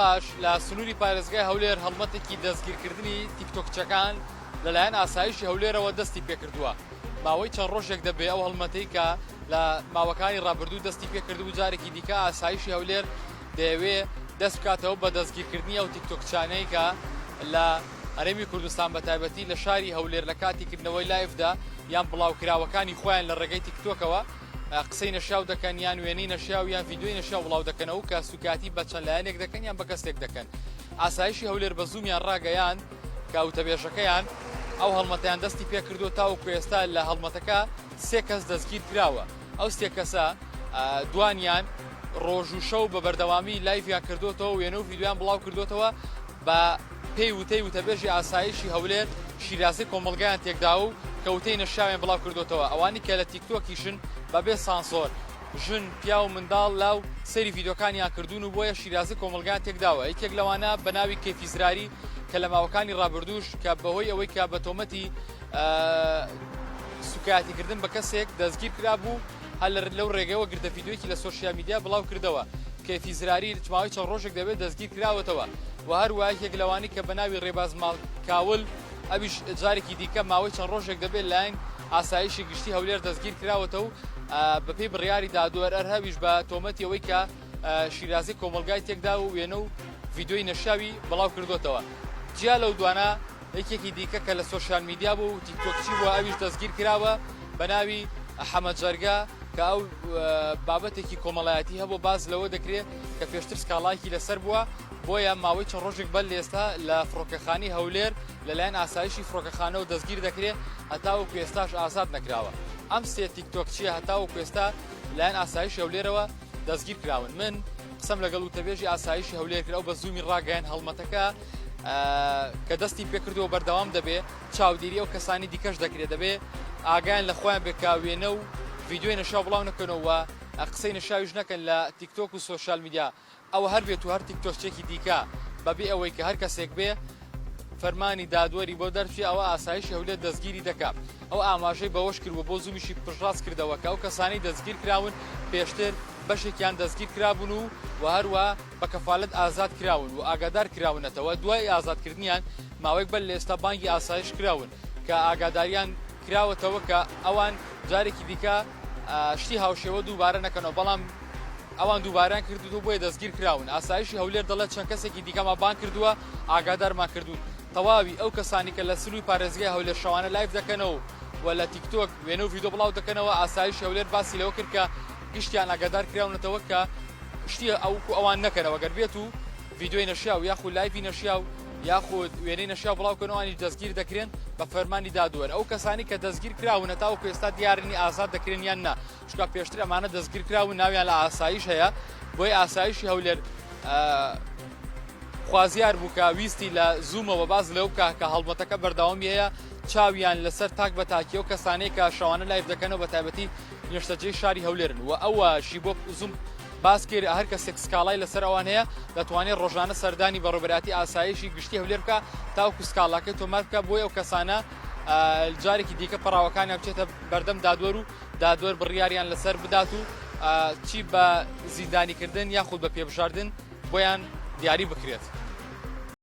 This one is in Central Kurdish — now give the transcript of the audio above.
باش لە سنووری پارێزگای هەولێر هەڵمەتێکی دەستگیرکردنی تیکتۆکچەکان لەلایەن ئاسایشی هەولێرەوە دەستی پێکردووە. ماوەی چەند ڕۆژێک دەبێ ئەو هەڵمەتەی کە لە ماوەکانی ڕابردوو دەستی پێکردو جارێکی دیکە ئاسایشی هەولێر دەیەوێ دەست بکاتەوە بە دەستگیرکردنی ئەو تیکتۆکچانەی کە لە هەرێمی کوردستان بە تایبەتی لە شاری هەولێر لە کاتی کردنەوەی لایفدا یان بڵاوکراوەکانی خۆیان لە ڕێگەی تیکتۆکەوە قسەی نەشاو دەکەن یان وێنەی نەشاو یان ڤیدیۆی نەشاو بڵاو دەکەنەوە کە سوکاتی بە چەند لایەنێک دەکەن یان بە کەسێک دەکەن. ئاسایشی هەولێر بە زوومیان ڕاگەیان کە وتەبێژەکەیان ئەو هەڵمەتیان دەستی پێکردو تاوەکو ئێستا لە هەڵمەتەکە 3 کەس دەستگیر کراوە. ئەو 3 کەسە دوانیان ڕۆژ و شەو بە بەردەوامی لایڤیان کردوتەوە وێنە و ڤیدیۆیان بڵاو کردوتەوە بە پێی وتەی وتەبێژی ئاسایشی هەولێر شیرازەی کۆمەڵگایان تێکدا و کەوتەی نەشاویان بڵاو کردوتەوە. ئەوانی کە لە تیکتۆکیشن بەبێ سانسۆر ژن پیا و منداڵ لاو سەری ڤیدیۆکانیان کردوون و بۆیە شیرازەی کۆمەڵگایان تێکداوە. یەکێک لەوانە بە ناوی کەیفی زراری کە لە ماوەکانی ڕابردووش کە بەهۆی ئەوەی کە بە تۆمەتی سوکایەتیکردن بە کەسێک دەستگیر کرا بوو هەر لەو ڕێگەوە گردە ڤیدیۆیەکی لە سۆشیال میدیا بڵاو کردەوە. کەیفی زراری ماوەی چەند ڕۆژێک دەبێت دەستگیر کراوەتەوە و هەروە یەک لەوانی کە بە ناوی ڕێباز ماڵکاول ئەویش جارێکی دیکە ماوەی چەند ڕۆژێک دەبێت لاین ئاسایشی گشتی هەولێر دەستگیر کراوەتەوە و بەپێی بڕیاری دادوەر هەویش بە تۆمەتی ئەوەی کە شیرازی کۆمەلگای تێکدا و وێنە و ڤیدیۆی نەشاوی بڵاو کردوتەوە. جیا لەو دوانە یەکێکی دیکە کە لە سۆشیال میدیا بوو و تیکتۆکچی بووە ئەویش دەستگیر کراوە بە ناوی ئەحەمەد جەرگا کە ئەو بابەتێکی کۆمەڵایەتی هەبوو باز لەوە دەکرێت کە پێشتر سکاڵایکی لەسەر بووە بۆیە ماوەی چەند ڕۆژێک بەر لێستا لە فڕۆکەخانی هەولێر لەلایەن ئاسایشی فڕۆکەخانەوە دەستگیر دەکرێت هەتاوەکو ئێستاش ئازاد نەکراوە. ئەم 3 تیکتۆکچیە هەتاوەکو ئێستا لایەن ئاسایشی هەولێرەوە دەستگیر کراون. من قسەم لەگەڵ وتەبێژی ئاسایشی هەولێر کرا و بە زوومی ڕاگەیان هەڵمەتەکە کە دەستی پێکردووە بەردەوام دەبێ چاودێری ئەو کەسانی دیکەش دەکرێت دەبێ ئاگیان لە خۆیان بێکاوێنە و ڤیدیۆی نەشاو بڵاو نەکەنەوە قسەی نەشاویش نەکەن لە تیکتۆک و سۆشیال میدیا ئەوە هەر بێت و هەر تیکتۆکچێکی دیکە بەبێ ئەوەی کە هەر کەسێک بێ فەرمانی دادوەری بۆ دەرچی ئەوە ئاسایشی هەولێر دەستگیری دەکات. ئەو ئاماژەی بەوەش کردووە بۆ زوومیشی پشتڕاست کردەوە کە ئەو کەسانی دەستگیر کراون پێشتر بەشێکیان دەستگیر کرابوون و هەروە بە کەفالەت ئازاد کراون و ئاگادار کراونەتەوە. دوای ئازادکردنیان ماوەیەک بەر لە ئێستا بانگی ئاسایش کراون کە ئاگاداریان کراوەتەوە کە ئەوان جارێکی دیکە شتی هاوشێوە دووبارە نەکەنەوە بەڵام ئەوان دووباران کردو بۆیە دەستگیر کراون. ئاسایشی هەولێر دەڵێت چەند کەسێکی دیکەما بان کردووە ئاگادارمان کردوون. تەواوی ئەو کەسانی کە لە سنووری پارێزگای هەولێر شەوانە لایف دەکەنەوە و لە تیکتۆک وێنە و ڤیدیۆ بڵاو دەکەنەوە ئاسایشی هەولێر باسی لەوە کرد کە گشتیان ئاگادار کراونەتەوە کە شتی ئەوکو ئەوان نەکەنەوە گەر بێت و ڤیدیۆی نەشیاو یاخود لایڤی نەشیاو یاخود وێنەی نەشیاو بڵاوکەنەوەی دەستگیر دەکرێن بە فەرمانی دادوەر. ئەو کەسانی کە دەستگیر کراون تاوەکو ئێستا دیارنی ئازاد دەکرێن یان نا چونکە پێشتر ئەمانە دەستگیر کراون ناویان لە ئاسایش هەیە بۆی ئاسایشی هەولێر خوازیار بوو کە ویستی لە زوومەوە باز لەو کە هەڵمەتەکە بەردەوامی هەیە چاویان لەسەر تاک بە تاکی ئەو کەسانەی کە شەوانە لایف دەکەنەوە بە تایبەتی نیشتەجێی شاری هەولێرن و ئەوەشی بۆ زووم باس کرد هەر کەسێک سکاڵای لەسەر ئەوان هەیە دەتوانێت ڕۆژانە سەردانی بەڕێوەبەراتی ئاسایشی گشتی هەولێر بکە تاوەکو سکاڵاکەی تۆمار بکە بۆی ئەو کەسانە جارێکی دیکە پەراوەکانیان بچێتە بەردەم دادوەر و دادوەر بڕیاریان لەسەر بدات و چی بە زیندانیکردن یاخود بە پێبژاردن بۆیان دیاری بکرێت.